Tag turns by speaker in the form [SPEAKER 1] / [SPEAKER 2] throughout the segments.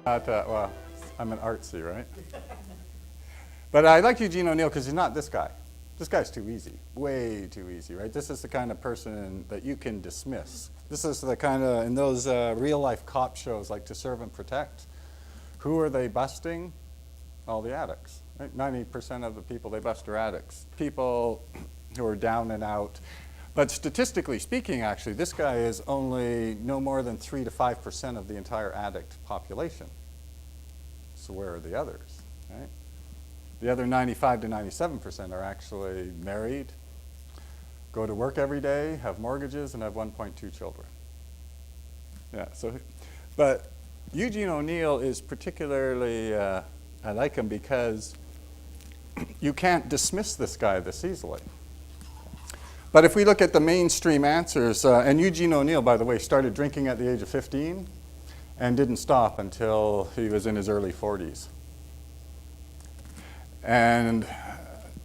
[SPEAKER 1] Well, I'm an artsy, right? But I like Eugene O'Neill because he's not this guy. This guy's too easy, way too easy, right? This is the kind of person that you can dismiss. This is the kind of, in those real-life cop shows like To Serve and Protect, who are they busting? All the addicts, right? 90% of the people they bust are addicts. People who are down and out. But statistically speaking, actually, this guy is only no more than 3 to 5% of the entire addict population. So where are the others, right? The other 95 to 97% are actually married, go to work every day, have mortgages, and have 1.2 children. Yeah, so, but Eugene O'Neill is particularly, I like him because you can't dismiss this guy this easily. But if we look at the mainstream answers, and Eugene O'Neill, by the way, started drinking at the age of 15 and didn't stop until he was in his early 40s. And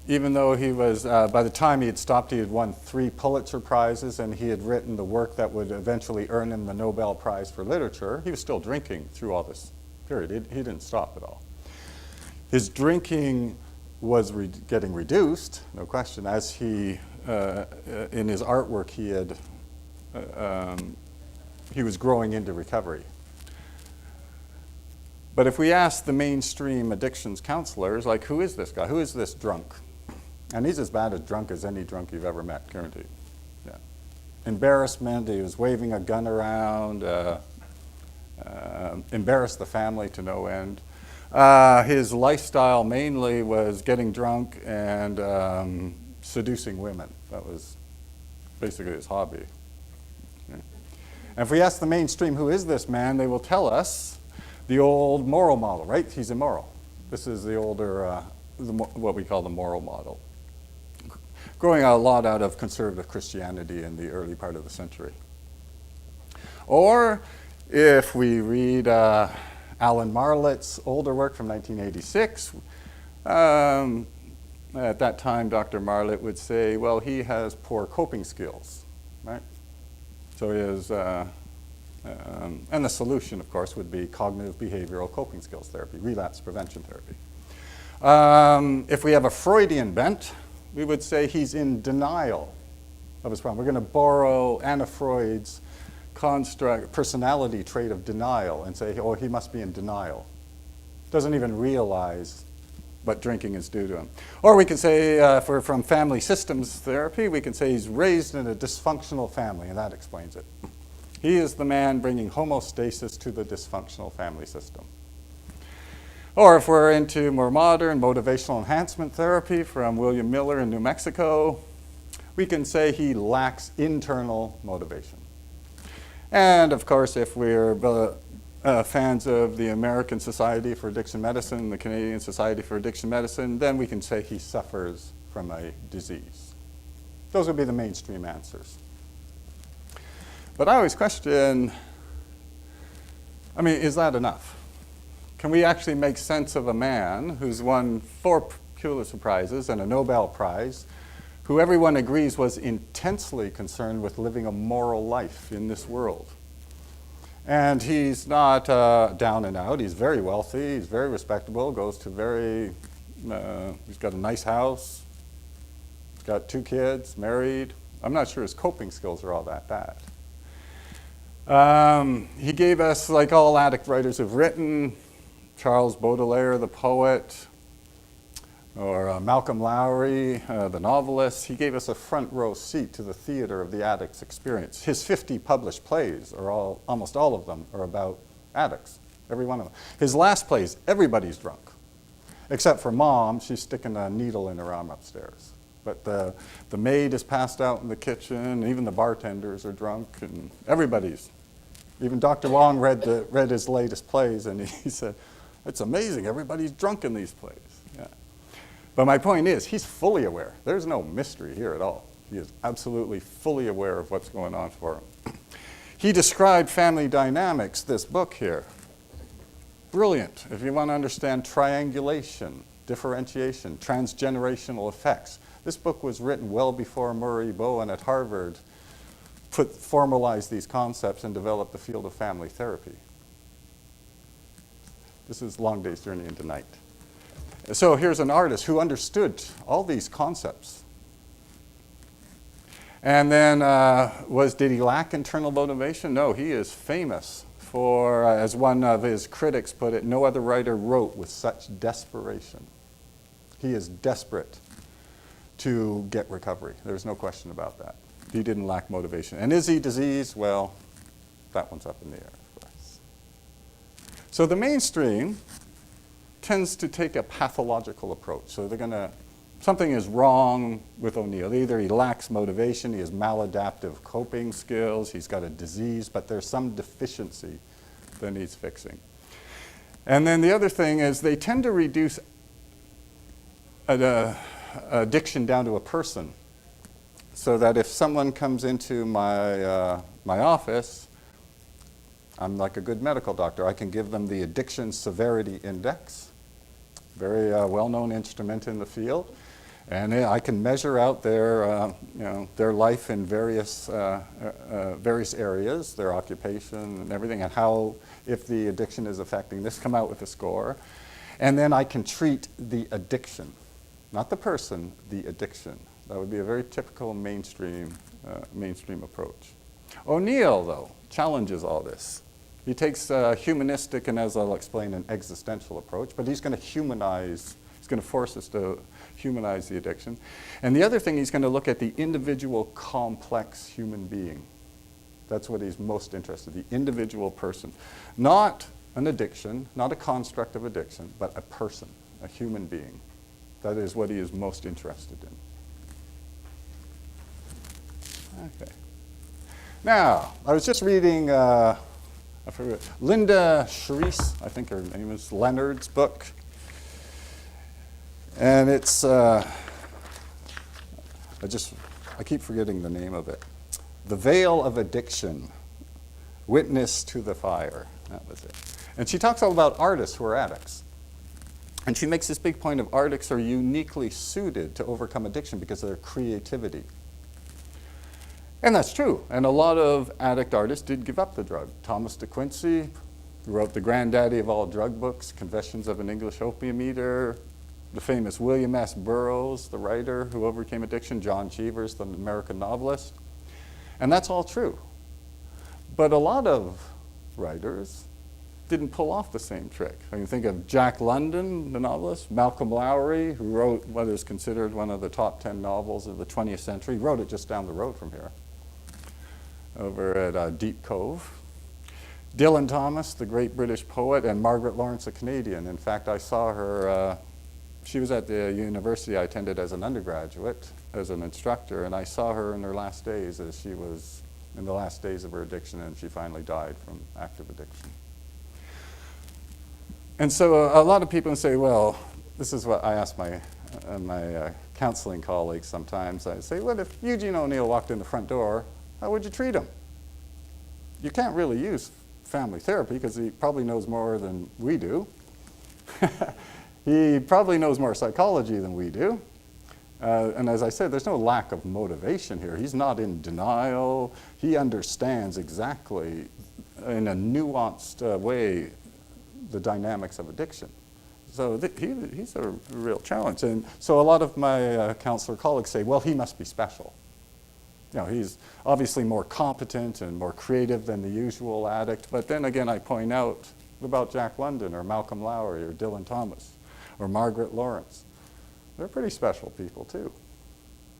[SPEAKER 1] even though he was, by the time he had stopped, he had won 3 Pulitzer Prizes, and he had written the work that would eventually earn him the Nobel Prize for Literature, he was still drinking through all this period. He didn't stop at all. His drinking was getting reduced, no question, as he, in his artwork, he was growing into recovery. But if we ask the mainstream addictions counselors, like, who is this guy? Who is this drunk? And he's as bad a drunk as any drunk you've ever met, guaranteed. Yeah. Embarrassment, he was waving a gun around, embarrassed the family to no end. His lifestyle mainly was getting drunk and seducing women. That was basically his hobby. Okay. And if we ask the mainstream, who is this man, they will tell us the old moral model, right? He's immoral. This is the older, what we call the moral model. Growing a lot out of conservative Christianity in the early part of the century. Or if we read Alan Marlett's older work from 1986, at that time Dr. Marlett would say, well, he has poor coping skills, right? So he is, and the solution, of course, would be cognitive behavioral coping skills therapy, relapse prevention therapy. If we have a Freudian bent, we would say he's in denial of his problem. We're going to borrow Anna Freud's construct, personality trait of denial and say, oh, he must be in denial. Doesn't even realize what drinking is due to him. Or we can say, if we're from family systems therapy, we can say he's raised in a dysfunctional family, and that explains it. He is the man bringing homeostasis to the dysfunctional family system. Or if we're into more modern motivational enhancement therapy from William Miller in New Mexico, we can say he lacks internal motivation. And of course, if we're fans of the American Society for Addiction Medicine, the Canadian Society for Addiction Medicine, then we can say he suffers from a disease. Those would be the mainstream answers. But I always question, I mean, is that enough? Can we actually make sense of a man who's won 4 Pulitzer Prizes and a Nobel Prize, who everyone agrees was intensely concerned with living a moral life in this world? And he's not down and out. He's very wealthy. He's very respectable. Goes to he's got a nice house. He's got 2 kids, married. I'm not sure his coping skills are all that bad. He gave us, like all addict writers have written, Charles Baudelaire, the poet, or Malcolm Lowry, the novelist, he gave us a front row seat to the theater of the addict's experience. His 50 published plays are almost all of them are about addicts, every one of them. His last plays, everybody's drunk, except for Mom. She's sticking a needle in her arm upstairs. But the maid is passed out in the kitchen, even the bartenders are drunk, and everybody's. Even Dr. Wong read his latest plays, and he said, it's amazing, everybody's drunk in these plays. Yeah. But my point is, he's fully aware. There's no mystery here at all. He is absolutely fully aware of what's going on for him. He described family dynamics, this book here. Brilliant. If you want to understand triangulation, differentiation, transgenerational effects. This book was written well before Murray Bowen at Harvard formalized these concepts and developed the field of family therapy. This is Long Day's Journey into Night. So here's an artist who understood all these concepts. And then, did he lack internal motivation? No, he is famous for, as one of his critics put it, no other writer wrote with such desperation. He is desperate to get recovery. There's no question about that. He didn't lack motivation. And is he diseased? Well, that one's up in the air, of course. So the mainstream tends to take a pathological approach. So something is wrong with O'Neill. Either he lacks motivation, he has maladaptive coping skills, he's got a disease, but there's some deficiency that needs fixing. And then the other thing is they tend to reduce addiction down to a person. So that if someone comes into my office, I'm like a good medical doctor. I can give them the addiction severity index, very well-known instrument in the field, and I can measure out their life in various areas, their occupation and everything, and how, if the addiction is affecting this, come out with a score, and then I can treat the addiction, not the person, the addiction. That would be a very typical mainstream approach. O'Neill, though, challenges all this. He takes a humanistic and, as I'll explain, an existential approach, but he's going to force us to humanize the addiction. And the other thing, he's going to look at the individual complex human being. That's what he's most interested in, the individual person. Not an addiction, not a construct of addiction, but a person, a human being. That is what he is most interested in. Okay. Now, I was just reading, I forget, Linda Shreese, I think her name is, Leonard's book. And it's, I keep forgetting the name of it. The Veil of Addiction, Witness to the Fire. That was it. And she talks all about artists who are addicts. And she makes this big point of artists are uniquely suited to overcome addiction because of their creativity. And that's true. And a lot of addict artists did give up the drug. Thomas de Quincey, who wrote the granddaddy of all drug books, Confessions of an English Opium Eater, the famous William S. Burroughs, the writer who overcame addiction, John Cheevers, the American novelist. And that's all true. But a lot of writers didn't pull off the same trick. I can think of Jack London, the novelist, Malcolm Lowry, who wrote what is considered one of the top 10 novels of the 20th century. He wrote it just down the road from here, over at Deep Cove. Dylan Thomas, the great British poet, and Margaret Laurence, a Canadian. In fact, I saw her, she was at the university I attended as an undergraduate, as an instructor, and I saw her in her last days as she was in the last days of her addiction, and she finally died from active addiction. And so a lot of people say, well, this is what I ask my counseling colleagues sometimes. I say, well, if Eugene O'Neill walked in the front door, how would you treat him? You can't really use family therapy because he probably knows more than we do. He probably knows more psychology than we do. And as I said, there's no lack of motivation here. He's not in denial. He understands exactly, in a nuanced way, the dynamics of addiction. So he's a real challenge. And so a lot of my counselor colleagues say, well, he must be special. You know, he's obviously more competent and more creative than the usual addict. But then again, I point out, what about Jack London or Malcolm Lowry or Dylan Thomas or Margaret Laurence? They're pretty special people too.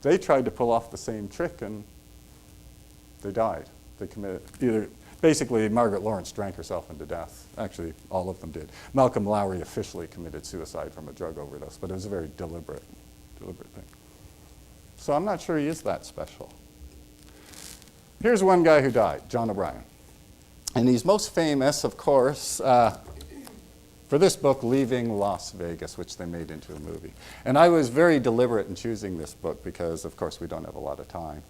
[SPEAKER 1] They tried to pull off the same trick and they died. They committed basically, Margaret Laurence drank herself into death. Actually, all of them did. Malcolm Lowry officially committed suicide from a drug overdose, but it was a very deliberate thing. So I'm not sure he is that special. Here's one guy who died, John O'Brien. And he's most famous, of course, for this book, Leaving Las Vegas, which they made into a movie. And I was very deliberate in choosing this book because, of course, we don't have a lot of time.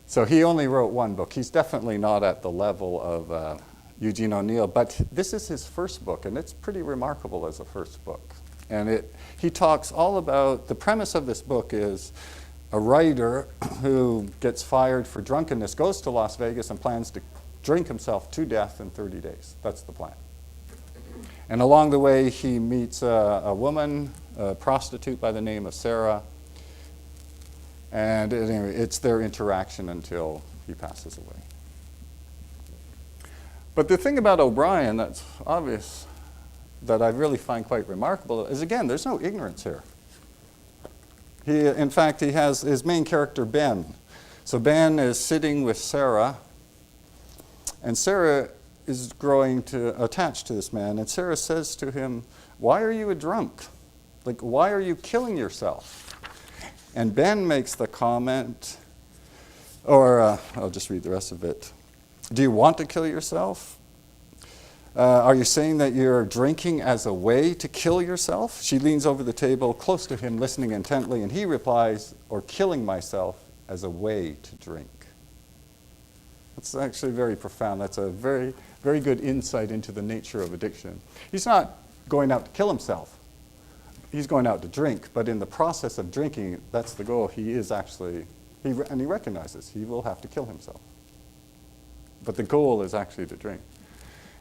[SPEAKER 1] So he only wrote one book. He's definitely not at the level of Eugene O'Neill, but this is his first book, and it's pretty remarkable as a first book. And he talks all about, the premise of this book is a writer who gets fired for drunkenness, goes to Las Vegas and plans to drink himself to death in 30 days. That's the plan. And along the way, he meets a woman, a prostitute by the name of Sarah. And anyway, it's their interaction until he passes away. But the thing about O'Brien that's obvious, that I really find quite remarkable, is again, there's no ignorance here. In fact, he has his main character, Ben. So Ben is sitting with Sarah, and Sarah is growing attached to this man, and Sarah says to him, "Why are you a drunk? Like, why are you killing yourself?" And Ben makes the comment, or I'll just read the rest of it. "Do you want to kill yourself? Are you saying that you're drinking as a way to kill yourself?" She leans over the table close to him, listening intently, and he replies, "Or killing myself as a way to drink." That's actually very profound. That's a very, very good insight into the nature of addiction. He's not going out to kill himself. He's going out to drink, but in the process of drinking, that's the goal. He is actually, and he recognizes he will have to kill himself. But the goal is actually to drink.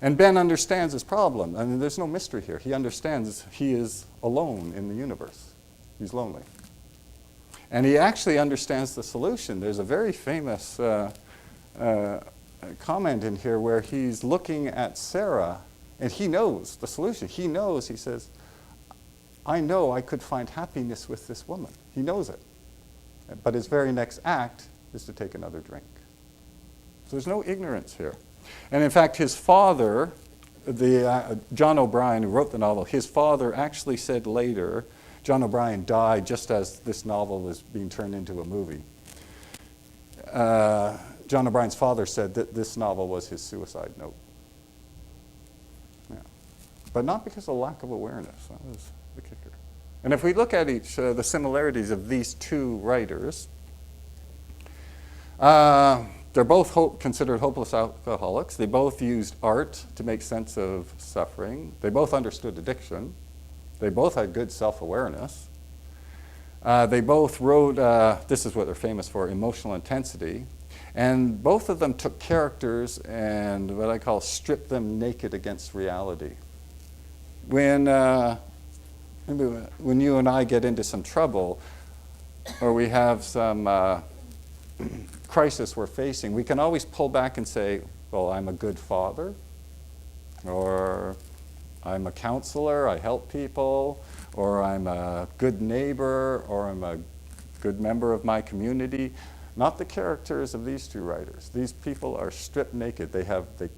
[SPEAKER 1] And Ben understands his problem. I mean, there's no mystery here. He understands he is alone in the universe. He's lonely. And he actually understands the solution. There's a very famous comment in here where he's looking at Sarah, and he knows the solution. He knows, he says, "I know I could find happiness with this woman." He knows it. But his very next act is to take another drink. So there's no ignorance here. And in fact, his father, John O'Brien, who wrote the novel, his father actually said later, John O'Brien died just as this novel was being turned into a movie. John O'Brien's father said that this novel was his suicide note. Yeah. But not because of lack of awareness. That was the kicker. And if we look at the similarities of these two writers, they're both considered hopeless alcoholics. They both used art to make sense of suffering. They both understood addiction. They both had good self-awareness. They both wrote, this is what they're famous for, emotional intensity. And both of them took characters and what I call stripped them naked against reality. When you and I get into some trouble, or we have some crisis we're facing, we can always pull back and say, well, I'm a good father, or I'm a counselor, I help people, or I'm a good neighbor, or I'm a good member of my community. Not the characters of these two writers. These people are stripped naked. They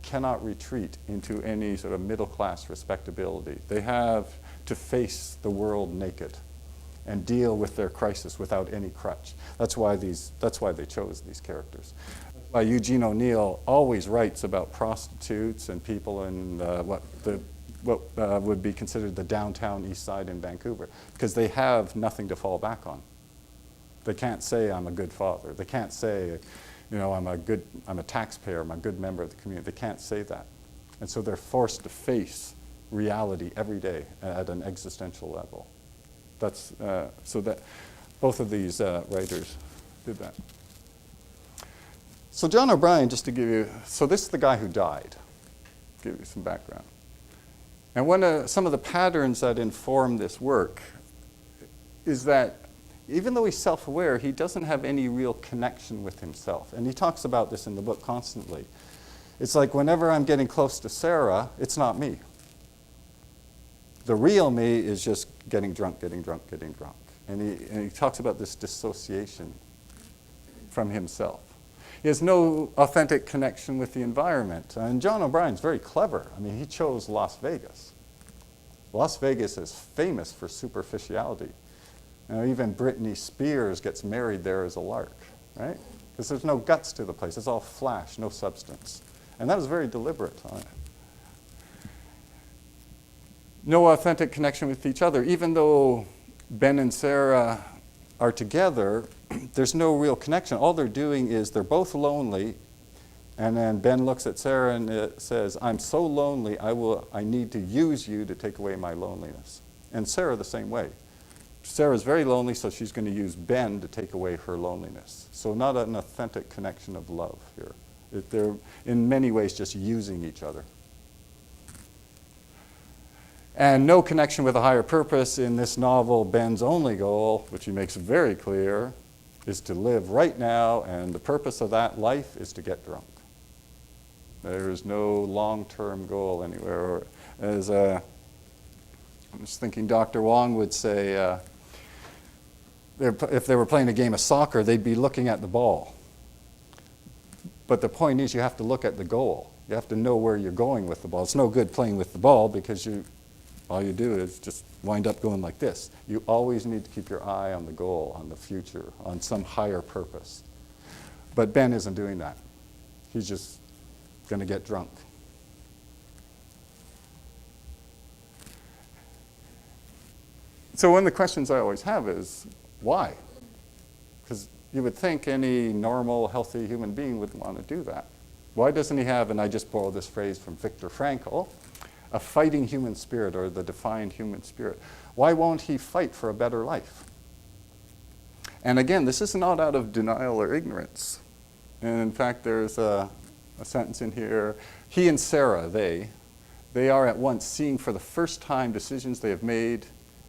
[SPEAKER 1] cannot retreat into any sort of middle-class respectability. They have to face the world naked and deal with their crisis without any crutch. That's why they chose these characters. That's why Eugene O'Neill always writes about prostitutes and people in what would be considered the downtown east side in Vancouver, because they have nothing to fall back on. They can't say I'm a good father. They can't say, I'm a taxpayer, I'm a good member of the community. They can't say that. And so they're forced to face reality every day at an existential level. That's so that both of these writers did that. So John O'Brien, just to give you, so this is the guy who died. Give you some background. And some of the patterns that inform this work is that even though he's self-aware, he doesn't have any real connection with himself. And he talks about this in the book constantly. It's like whenever I'm getting close to Sarah, it's not me. The real me is just getting drunk, getting drunk, getting drunk. And he talks about this dissociation from himself. He has no authentic connection with the environment. And John O'Brien's very clever. I mean, he chose Las Vegas. Las Vegas is famous for superficiality. Even Britney Spears gets married there as a lark, right? Because there's no guts to the place. It's all flash, no substance. And that was very deliberate. No authentic connection with each other. Even though Ben and Sarah are together, there's no real connection. All they're doing is they're both lonely, and then Ben looks at Sarah and says, I'm so lonely, I need to use you to take away my loneliness. And Sarah the same way. Sarah's very lonely, so she's going to use Ben to take away her loneliness. So not an authentic connection of love here. They're in many ways just using each other. And no connection with a higher purpose. In this novel, Ben's only goal, which he makes very clear, is to live right now, and the purpose of that life is to get drunk. There is no long-term goal anywhere. Or as I'm just thinking Dr. Wong would say, if they were playing a game of soccer, they'd be looking at the ball. But the point is you have to look at the goal. You have to know where you're going with the ball. It's no good playing with the ball because all you do is just wind up going like this. You always need to keep your eye on the goal, on the future, on some higher purpose. But Ben isn't doing that. He's just going to get drunk. So one of the questions I always have is, why? Because you would think any normal, healthy human being would want to do that. Why doesn't he have, and I just borrowed this phrase from Viktor Frankl, a fighting human spirit, or the defined human spirit? Why won't he fight for a better life? And again, this is not out of denial or ignorance. And in fact, there's a sentence in here. He and Sarah, they are at once seeing for the first time decisions they have made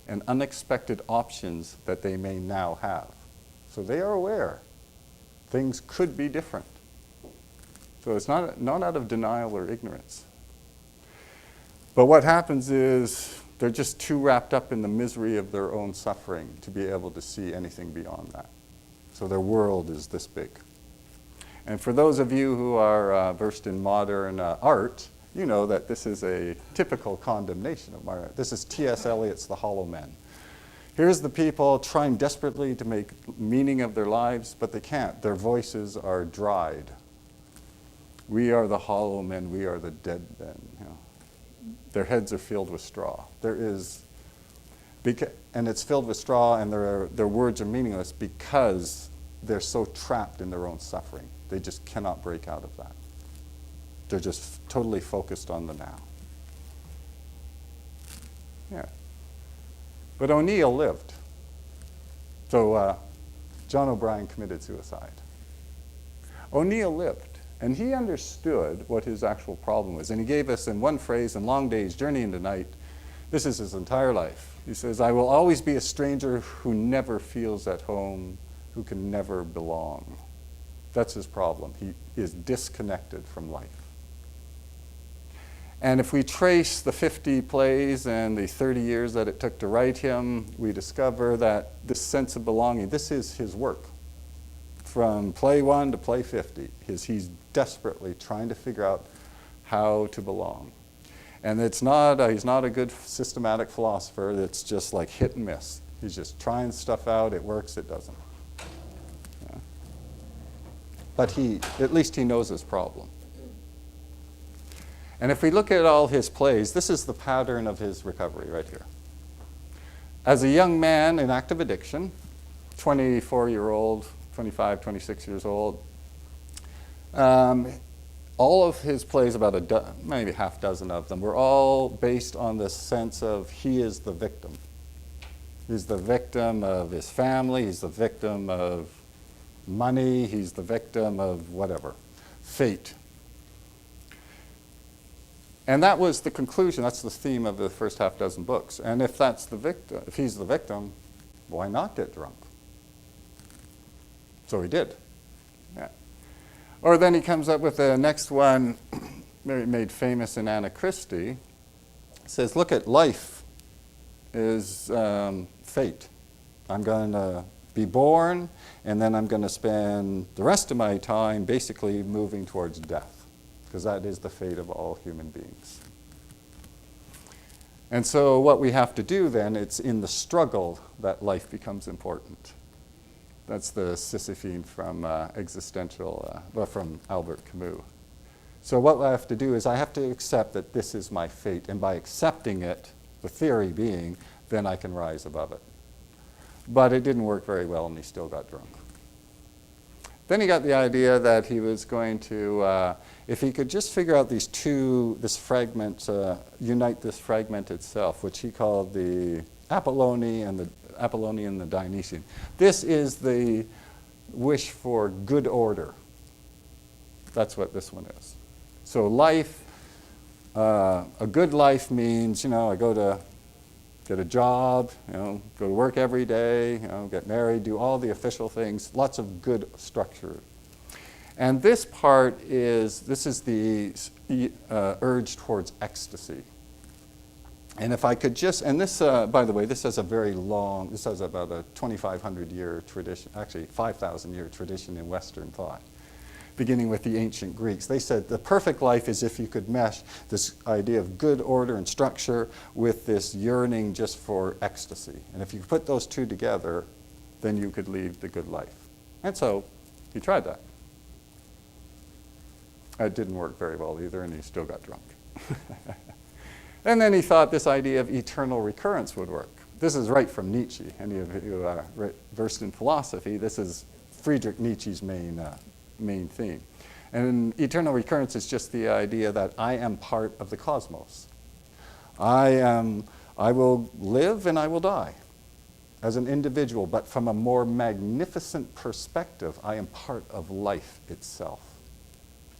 [SPEAKER 1] and unexpected options that they may now have. So they are aware things could be different. So it's not out of denial or ignorance. But what happens is they're just too wrapped up in the misery of their own suffering to be able to see anything beyond that. So their world is this big. And for those of you who are versed in modern art, you know that this is a typical condemnation of modern art. This is T.S. Eliot's The Hollow Men. Here's the people trying desperately to make meaning of their lives, but they can't. Their voices are dried. We are the hollow men, we are the dead men. You know. Their heads are filled with straw. And it's filled with straw, and their words are meaningless because they're so trapped in their own suffering. They just cannot break out of that. They're just totally focused on the now. Yeah. But O'Neill lived. So John O'Brien committed suicide. O'Neill lived, and he understood what his actual problem was. And he gave us in one phrase, in Long Day's Journey into Night, this is his entire life. He says, I will always be a stranger who never feels at home, who can never belong. That's his problem. He is disconnected from life. And if we trace the 50 plays and the 30 years that it took to write him, we discover that this sense of belonging, this is his work. From play 1 to play 50, he's desperately trying to figure out how to belong. And he's not a good systematic philosopher that's just like hit and miss. He's just trying stuff out, it works, it doesn't. Yeah. But at least he knows his problem. And if we look at all his plays, this is the pattern of his recovery right here. As a young man in active addiction, 24-year-old, 25, 26 years old, all of his plays, about maybe half dozen of them, were all based on this sense of he is the victim. He's the victim of his family, he's the victim of money, he's the victim of whatever, fate. And that was the conclusion, that's the theme of the first half dozen books. And if he's the victim, why not get drunk? So he did. Yeah. Or then he comes up with the next one, made famous in Anna Christie. Says, look at life is fate. I'm going to be born, and then I'm going to spend the rest of my time basically moving towards death, because that is the fate of all human beings. And so what we have to do then, it's in the struggle that life becomes important. That's the Sisyphine from existential, from Albert Camus. So what I have to do is I have to accept that this is my fate, and by accepting it, the theory being, then I can rise above it. But it didn't work very well, and he still got drunk. Then he got the idea that he was going to, if he could just figure out this fragment, unite this fragment itself, which he called the Apollonian and the Dionysian. This is the wish for good order. That's what this one is. So life A good life means, I go to get a job, go to work every day, get married, do all the official things, lots of good structure. And this part is the urge towards ecstasy. And if I could just, and this, by the way, this has about a 2,500 year tradition, actually 5,000 year tradition in Western thought, beginning with the ancient Greeks. They said the perfect life is if you could mesh this idea of good order and structure with this yearning just for ecstasy. And if you put those two together, then you could lead the good life. And so he tried that. It didn't work very well either, and he still got drunk. And then he thought this idea of eternal recurrence would work. This is right from Nietzsche. Any of you versed in philosophy, this is Friedrich Nietzsche's main theme. And eternal recurrence is just the idea that I am part of the cosmos. I will live and I will die as an individual, but from a more magnificent perspective, I am part of life itself.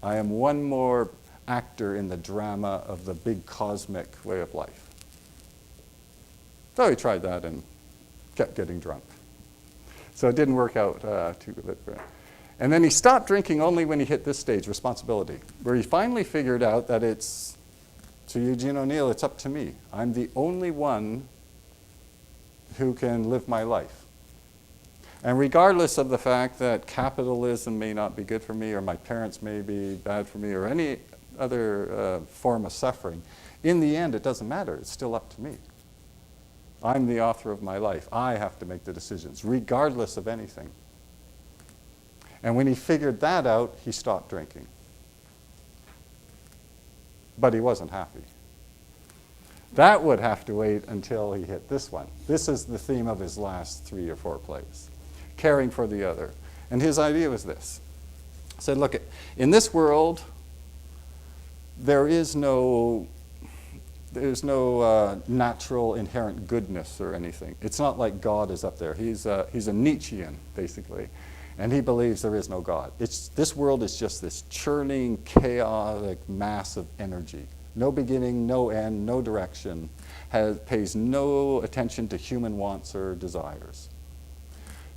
[SPEAKER 1] I am one more actor in the drama of the big cosmic way of life. So he tried that and kept getting drunk. So it didn't work out too good for him. And then he stopped drinking only when he hit this stage, responsibility, where he finally figured out that it's, to Eugene O'Neill, it's up to me. I'm the only one who can live my life. And regardless of the fact that capitalism may not be good for me, or my parents may be bad for me, or any other form of suffering, in the end it doesn't matter. It's still up to me. I'm the author of my life. I have to make the decisions, regardless of anything. And when he figured that out, he stopped drinking. But he wasn't happy. That would have to wait until he hit this one. This is the theme of his last 3 or 4 plays, caring for the other. And his idea was this. He said, look, in this world, there's no natural inherent goodness or anything. It's not like God is up there. He's a Nietzschean, basically. And he believes there is no God. This world is just this churning, chaotic mass of energy. No beginning, no end, no direction, pays no attention to human wants or desires.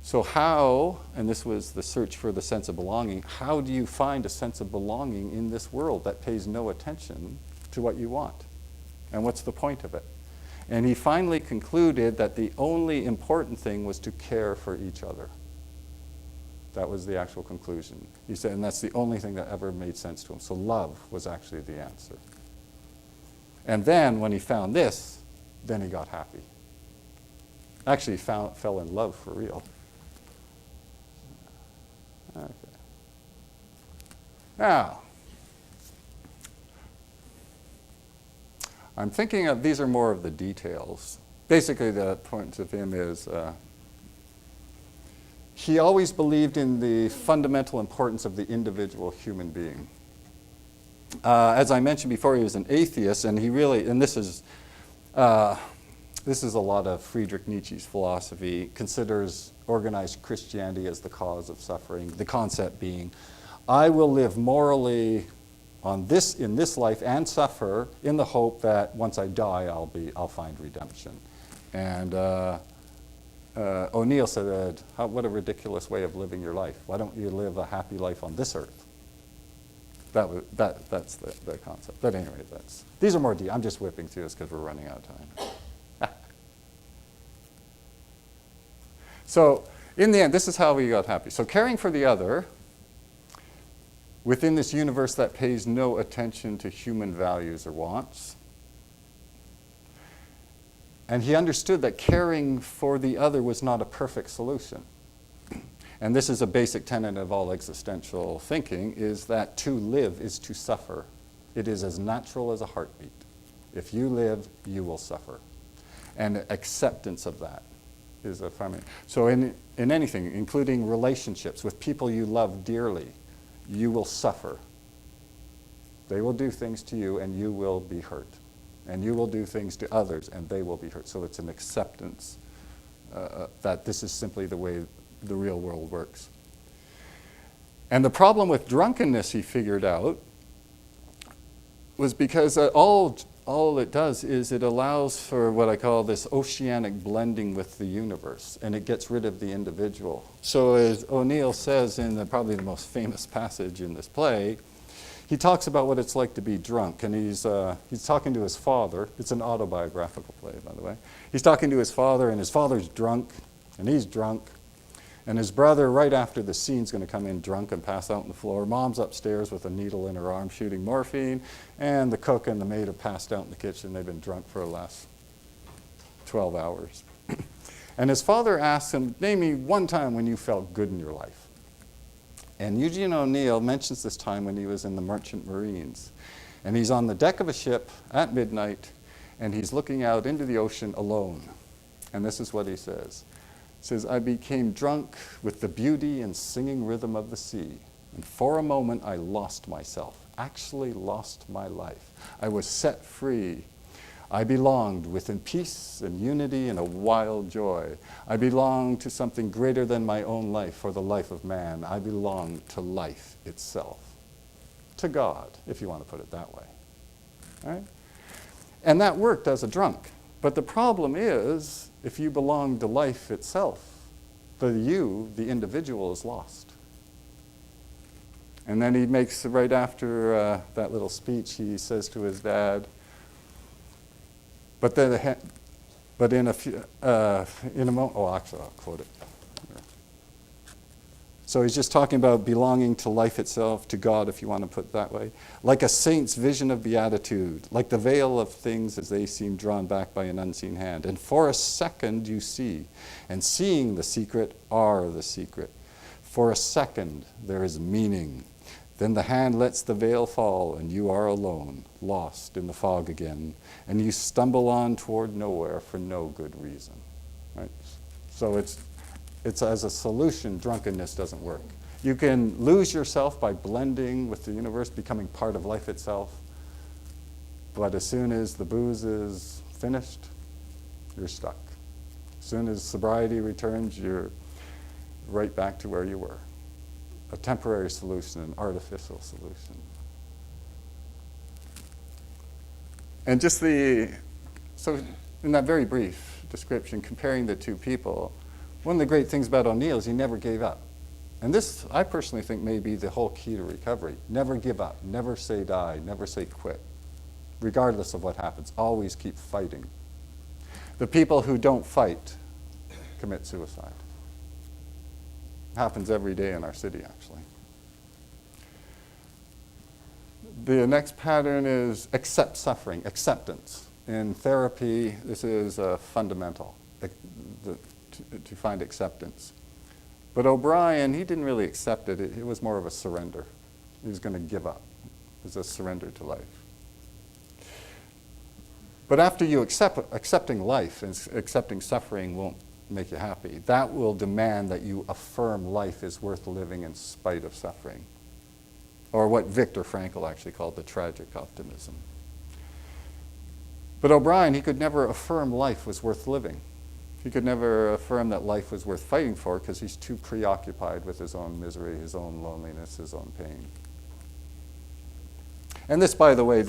[SPEAKER 1] So how, and this was the search for the sense of belonging, how do you find a sense of belonging in this world that pays no attention to what you want? And what's the point of it? And he finally concluded that the only important thing was to care for each other. That was the actual conclusion. He said, and that's the only thing that ever made sense to him. So love was actually the answer. And then when he found this, then he got happy. Actually, he fell in love for real. Okay. Now, I'm thinking of, these are more of the details. Basically, the point of him is he always believed in the fundamental importance of the individual human being. As I mentioned before, he was an atheist, and he really, and this is a lot of Friedrich Nietzsche's philosophy, considers organized Christianity as the cause of suffering, the concept being, I will live morally in this life and suffer in the hope that once I die, I'll find redemption. And O'Neill said, what a ridiculous way of living your life. Why don't you live a happy life on this earth? That's the concept. But anyway, these are more deep. I'm just whipping through this because we're running out of time. So in the end, this is how we got happy. So caring for the other within this universe that pays no attention to human values or wants. And he understood that caring for the other was not a perfect solution. And this is a basic tenet of all existential thinking, is that to live is to suffer. It is as natural as a heartbeat. If you live, you will suffer. And acceptance of that is a primary. So in anything, including relationships with people you love dearly, you will suffer. They will do things to you and you will be hurt. And you will do things to others and they will be hurt. So it's an acceptance that this is simply the way the real world works. And the problem with drunkenness, he figured out, was because all it does is it allows for what I call this oceanic blending with the universe, and it gets rid of the individual. So as O'Neill says in probably the most famous passage in this play, he talks about what it's like to be drunk, and he's talking to his father. It's an autobiographical play, by the way. He's talking to his father, and his father's drunk, and he's drunk. And his brother, right after the scene's going to come in drunk and pass out on the floor. Mom's upstairs with a needle in her arm shooting morphine, and the cook and the maid have passed out in the kitchen. They've been drunk for the last 12 hours. And his father asks him, name me one time when you felt good in your life. And Eugene O'Neill mentions this time when he was in the Merchant Marines. And he's on the deck of a ship at midnight, and he's looking out into the ocean alone. And this is what he says. Says, I became drunk with the beauty and singing rhythm of the sea, and for a moment I lost myself, actually lost my life. I was set free. I belonged within peace and unity and a wild joy. I belonged to something greater than my own life or the life of man. I belonged to life itself, to God, if you want to put it that way. Right? And that worked as a drunk. But the problem is, if you belong to life itself, the individual, is lost. And then he makes, right after that little speech, he says to his dad, but in a moment, oh, actually, I'll quote it. So he's just talking about belonging to life itself, to God, if you want to put it that way. Like a saint's vision of beatitude, like the veil of things as they seem drawn back by an unseen hand. And for a second you see, and seeing the secret are the secret. For a second there is meaning. Then the hand lets the veil fall, and you are alone, lost in the fog again, and you stumble on toward nowhere for no good reason. Right? So it's as a solution, drunkenness doesn't work. You can lose yourself by blending with the universe, becoming part of life itself. But as soon as the booze is finished, you're stuck. As soon as sobriety returns, you're right back to where you were. A temporary solution, an artificial solution. And so in that very brief description, comparing the two people, one of the great things about O'Neill is he never gave up. And this, I personally think, may be the whole key to recovery. Never give up. Never say die. Never say quit. Regardless of what happens. Always keep fighting. The people who don't fight commit suicide. It happens every day in our city, actually. The next pattern is accept suffering, acceptance. In therapy, this is fundamental. To find acceptance. But O'Brien, he didn't really accept it. It was more of a surrender. He was going to give up. It was a surrender to life. But after you accepting life and accepting suffering won't make you happy. That will demand that you affirm life is worth living in spite of suffering. Or what Viktor Frankl actually called the tragic optimism. But O'Brien, he could never affirm life was worth living. He could never affirm that life was worth fighting for because he's too preoccupied with his own misery, his own loneliness, his own pain. And this, by the way,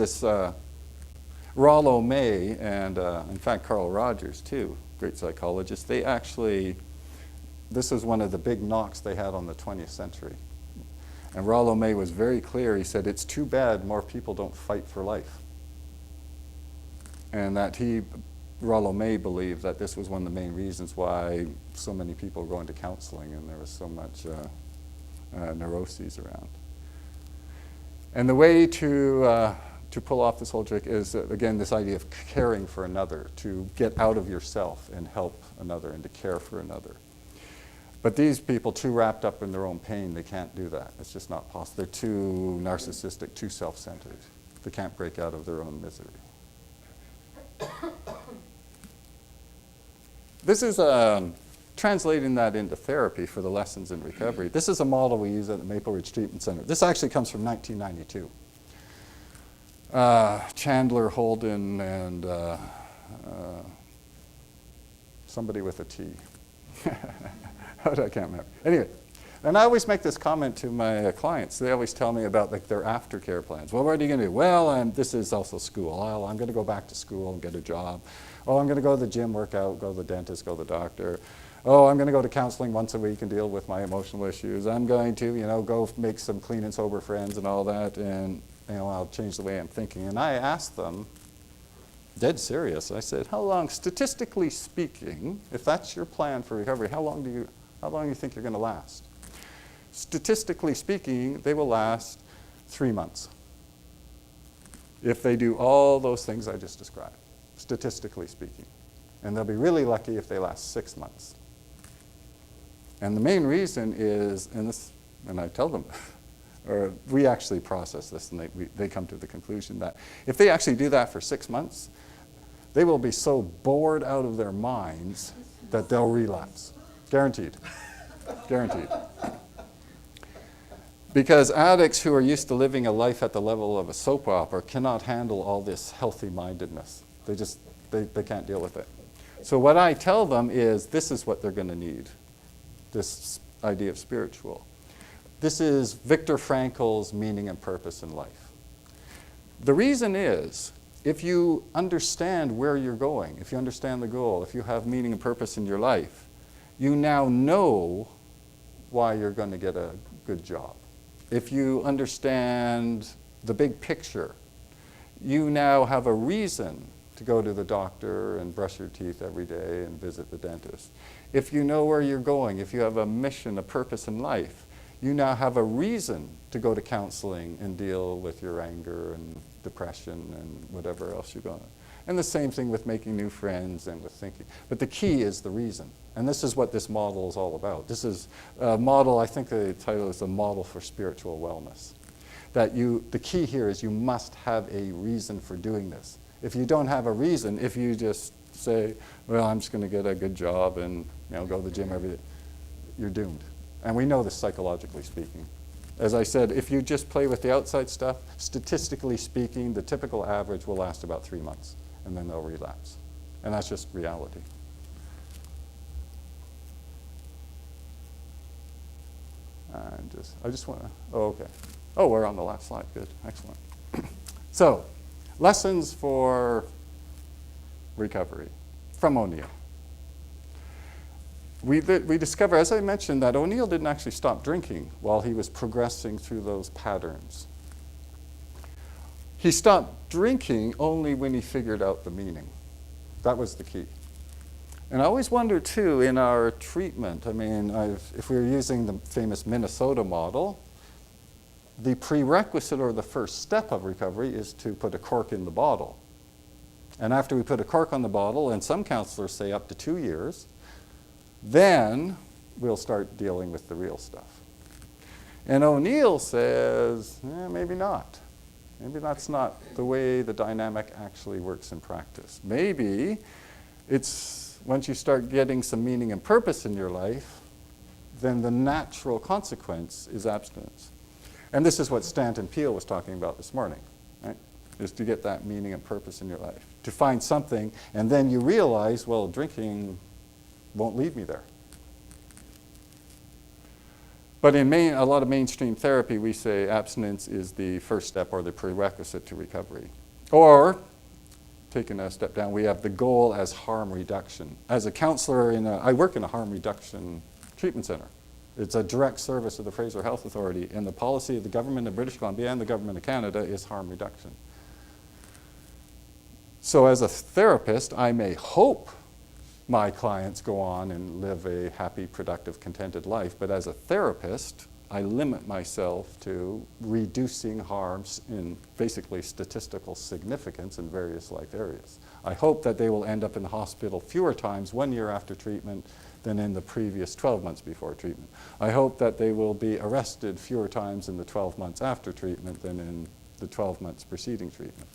[SPEAKER 1] Rollo May and, in fact, Carl Rogers, too, great psychologists, this is one of the big knocks they had on the 20th century. And Rollo May was very clear. He said, it's too bad more people don't fight for life. And that Rollo May believed that this was one of the main reasons why so many people were going to counseling and there was so much neuroses around. And the way to pull off this whole trick is, again, this idea of caring for another, to get out of yourself and help another and to care for another. But these people, too wrapped up in their own pain, they can't do that. It's just not possible. They're too narcissistic, too self-centered. They can't break out of their own misery. This is translating that into therapy for the lessons in recovery. This is a model we use at the Maple Ridge Treatment Center. This actually comes from 1992. Chandler, Holden, and somebody with a T. I can't remember. Anyway, And I always make this comment to my clients. They always tell me about like their aftercare plans. Well, what are you going to do? Well, this is also school. I'm going to go back to school and get a job. Oh, I'm going to go to the gym, work out, go to the dentist, go to the doctor. Oh, I'm going to go to counseling once a week and deal with my emotional issues. I'm going to, go make some clean and sober friends and all that, and I'll change the way I'm thinking. And I asked them, dead serious, I said, how long, statistically speaking, if that's your plan for recovery, how long do you think you're going to last? Statistically speaking, they will last 3 months if they do all those things I just described, statistically speaking. And they'll be really lucky if they last 6 months. And the main reason is, and I tell them, or we actually process this, and they come to the conclusion that if they actually do that for 6 months, they will be so bored out of their minds that they'll relapse. Guaranteed. Guaranteed. Because addicts who are used to living a life at the level of a soap opera cannot handle all this healthy-mindedness. They can't deal with it. So what I tell them is this is what they're going to need, this idea of spiritual. This is Viktor Frankl's meaning and purpose in life. The reason is, if you understand where you're going, if you understand the goal, if you have meaning and purpose in your life, you now know why you're going to get a good job. If you understand the big picture, you now have a reason to go to the doctor and brush your teeth every day and visit the dentist. If you know where you're going, if you have a mission, a purpose in life, you now have a reason to go to counseling and deal with your anger and depression and whatever else you're going. And the same thing with making new friends and with thinking. But the key is the reason. And this is what this model is all about. This is a model, I think the title is a model for spiritual wellness. That the key here is you must have a reason for doing this. If you don't have a reason, if you just say, well, I'm just going to get a good job and go to the gym every day, you're doomed. And we know this psychologically speaking. As I said, if you just play with the outside stuff, statistically speaking, the typical average will last about 3 months, and then they'll relapse. And that's just reality. I just want to, okay. Oh, we're on the last slide, good, excellent. So, lessons for recovery from O'Neill. We discover, as I mentioned, that O'Neill didn't actually stop drinking while he was progressing through those patterns. He stopped drinking only when he figured out the meaning. That was the key. And I always wonder, too, in our treatment, if we were using the famous Minnesota model, the prerequisite or the first step of recovery is to put a cork in the bottle. And after we put a cork on the bottle, and some counselors say up to 2 years, then we'll start dealing with the real stuff. And O'Neill says, maybe not. Maybe that's not the way the dynamic actually works in practice. Maybe it's once you start getting some meaning and purpose in your life, then the natural consequence is abstinence. And this is what Stanton Peele was talking about this morning, right? Is to get that meaning and purpose in your life. To find something, and then you realize, well, drinking won't lead me there. But in a lot of mainstream therapy, we say abstinence is the first step or the prerequisite to recovery. Or, taking a step down, we have the goal as harm reduction. As a counselor, I work in a harm reduction treatment center. It's a direct service of the Fraser Health Authority, and the policy of the government of British Columbia and the government of Canada is harm reduction. So as a therapist, I may hope my clients go on and live a happy, productive, contented life, but as a therapist, I limit myself to reducing harms in basically statistical significance in various life areas. I hope that they will end up in the hospital fewer times 1 year after treatment than in the previous 12 months before treatment. I hope that they will be arrested fewer times in the 12 months after treatment than in the 12 months preceding treatment.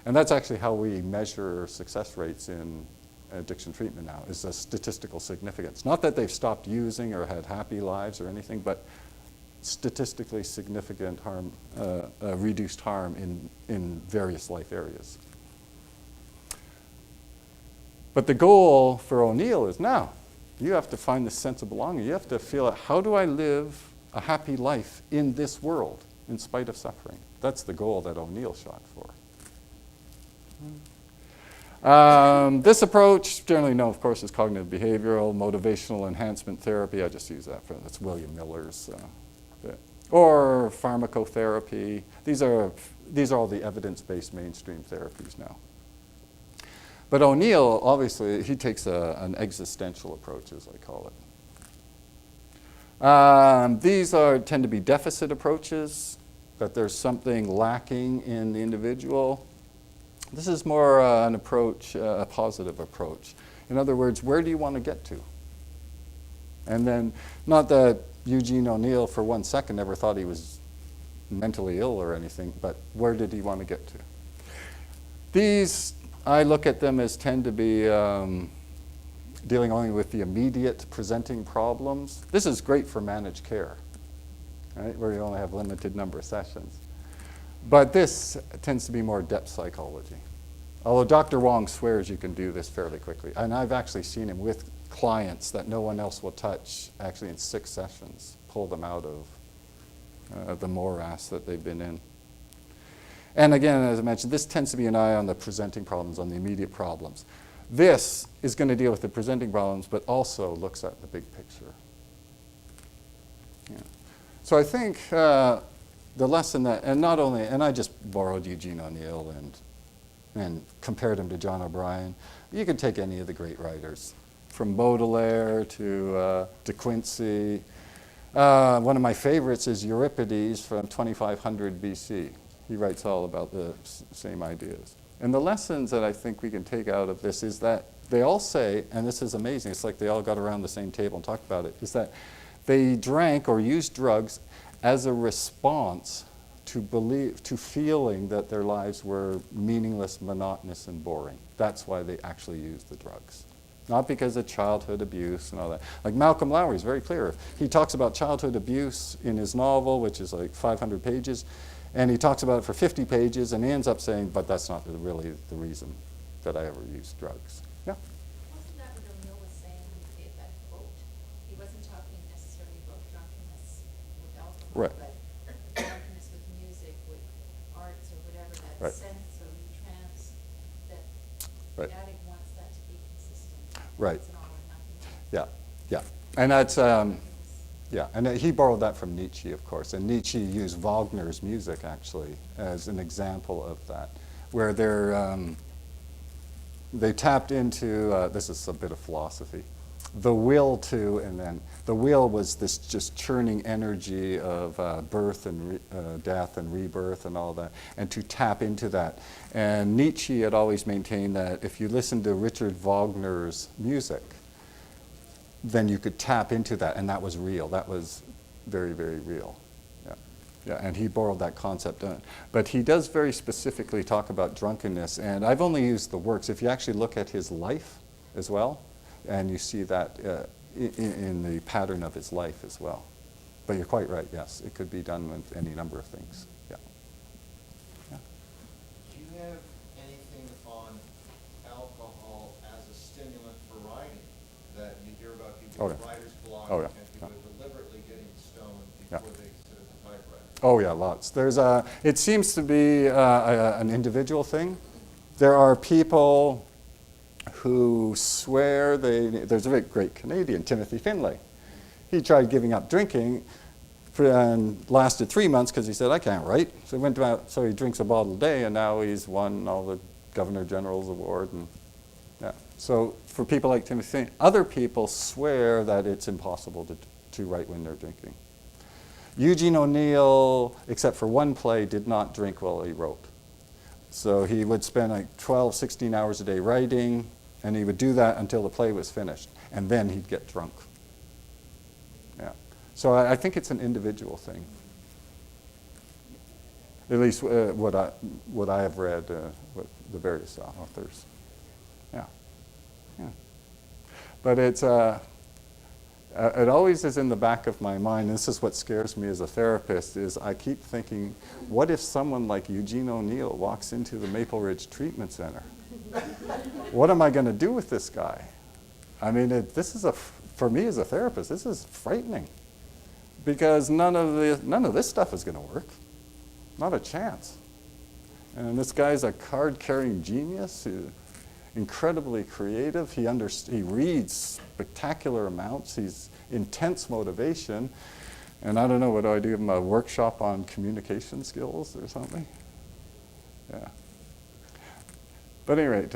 [SPEAKER 1] And that's actually how we measure success rates in addiction treatment now, is a statistical significance. Not that they've stopped using or had happy lives or anything, but statistically significant harm, reduced harm in various life areas. But the goal for O'Neill is now You have to find the sense of belonging. You have to feel, how do I live a happy life in this world in spite of suffering? That's the goal that O'Neill shot for. This approach, generally known, of course, as cognitive behavioral, motivational enhancement therapy. I just use that for, that's William Miller's bit. Or pharmacotherapy. These are all the evidence-based mainstream therapies now. But O'Neill, obviously, he takes an existential approach, as I call it. These tend to be deficit approaches, that there's something lacking in the individual. This is more an approach, a positive approach. In other words, where do you want to get to? And then, not that Eugene O'Neill for 1 second ever thought he was mentally ill or anything, but where did he want to get to? These, I look at them as tend to be dealing only with the immediate presenting problems. This is great for managed care, right, where you only have a limited number of sessions. But this tends to be more depth psychology. Although Dr. Wong swears you can do this fairly quickly. And I've actually seen him with clients that no one else will touch, actually in 6 sessions, pull them out of the morass that they've been in. And again, as I mentioned, this tends to be an eye on the presenting problems, on the immediate problems. This is going to deal with the presenting problems, but also looks at the big picture. Yeah. So I think the lesson that, and not only, and I just borrowed Eugene O'Neill and compared him to John O'Brien. You can take any of the great writers, from Baudelaire to Quincey. One of my favorites is Euripides from 2500 BC. He writes all about the same ideas. And the lessons that I think we can take out of this is that they all say, and this is amazing, it's like they all got around the same table and talked about it, is that they drank or used drugs as a response to feeling that their lives were meaningless, monotonous, and boring. That's why they actually used the drugs. Not because of childhood abuse and all that. Like Malcolm Lowry is very clear. He talks about childhood abuse in his novel, which is like 500 pages, and he talks about it for 50 pages, and he ends up saying, but that's not really the reason that I ever used drugs. Yeah?
[SPEAKER 2] Wasn't that what O'Neill was saying when he gave that quote? He wasn't talking necessarily about drunkenness with alcohol,
[SPEAKER 1] Right.
[SPEAKER 2] but drunkenness with music, with arts, or whatever, that
[SPEAKER 1] Right.
[SPEAKER 2] sense or trance that
[SPEAKER 1] Right.
[SPEAKER 2] the addict wants that to be consistent.
[SPEAKER 1] Right.
[SPEAKER 2] It's an all or nothing.
[SPEAKER 1] Yeah, yeah. And that's, yeah, and he borrowed that from Nietzsche, of course. And Nietzsche used Wagner's music, actually, as an example of that, where they tapped into, this is a bit of philosophy, the will to, and then the will was this just churning energy of birth and death and rebirth and all that, and to tap into that. And Nietzsche had always maintained that if you listen to Richard Wagner's music, then you could tap into that, and that was real. That was very, very real. Yeah, yeah. And he borrowed that concept. But he does very specifically talk about drunkenness, and I've only used the works. If you actually look at his life as well, and you see that in the pattern of his life as well. But you're quite right, yes. It could be done with any number of things. Yeah. Yeah.
[SPEAKER 3] Do you have anything on alcohol as a stimulant for writing? That you hear about people with writer's block and people deliberately getting stoned before they sit at the typewriter?
[SPEAKER 1] Oh yeah, lots. There's it seems to be an individual thing. There are people who swear there's a very great Canadian, Timothy Finlay. He tried giving up drinking and lasted 3 months because he said, I can't write. So he went out, so he drinks a bottle a day, and now he's won all the Governor General's Award. And yeah. So for people like Timothy Finlay, other people swear that it's impossible to write when they're drinking. Eugene O'Neill, except for one play, did not drink while he wrote. So he would spend like 12, 16 hours a day writing, and he would do that until the play was finished, and then he'd get drunk. Yeah. So I think it's an individual thing. At least what I have read with the various authors. Yeah. Yeah. But it's it always is in the back of my mind. This is what scares me as a therapist, is I keep thinking, what if someone like Eugene O'Neill walks into the Maple Ridge Treatment Center? What am I going to do with this guy? I mean, this is for me as a therapist, this is frightening because none of this stuff is going to work. Not a chance. And this guy's a card-carrying genius, incredibly creative. He reads spectacular amounts. He's intense motivation. And I don't know, what do I do? Give him a workshop on communication skills or something? Yeah. But at any rate,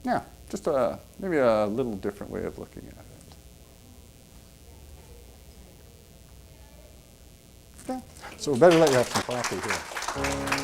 [SPEAKER 1] yeah, just maybe a little different way of looking at it. Yeah. So we better let you have some coffee here.